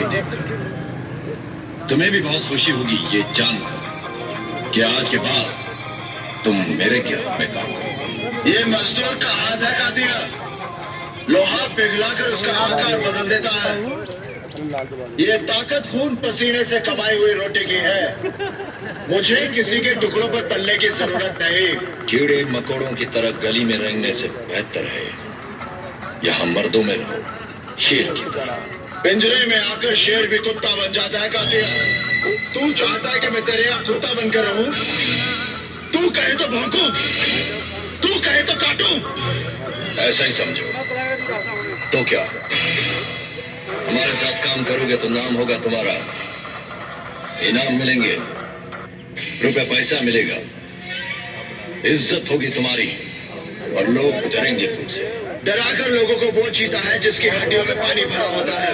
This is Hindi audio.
देखकर तुम्हें भी बहुत खुशी होगी ये जानकर कि आज के बाद तुम मेरे खिलाफ में काम करोगे। ये मजदूर का हाथ है का दिया, लोहा पिघलाकर उसका आकार बदल देता है। ये ताकत खून पसीने से कमाई हुई रोटी की है। मुझे किसी के टुकड़ों पर पलने की जरूरत नहीं। कीड़े मकोड़ों की तरह गली में रेंगने से बेहतर है यहाँ मर्दों में रहो, शेर की तरह। पिंजरे में आकर शेर भी कुत्ता बन जाता है कातिया। तू चाहता है कि मैं तेरे यहाँ कुत्ता बनकर रहूं? तू कहे तो भौंकूं, तू कहे तो काटूं। ऐसा ही समझो। तो क्या हमारे साथ काम करोगे तो नाम होगा तुम्हारा, इनाम मिलेंगे, रुपए पैसा मिलेगा, इज्जत होगी तुम्हारी और लोग डरेंगे तुमसे। डराकर लोगों को वो जीता है जिसकी हड्डियों में पानी भरा होता है।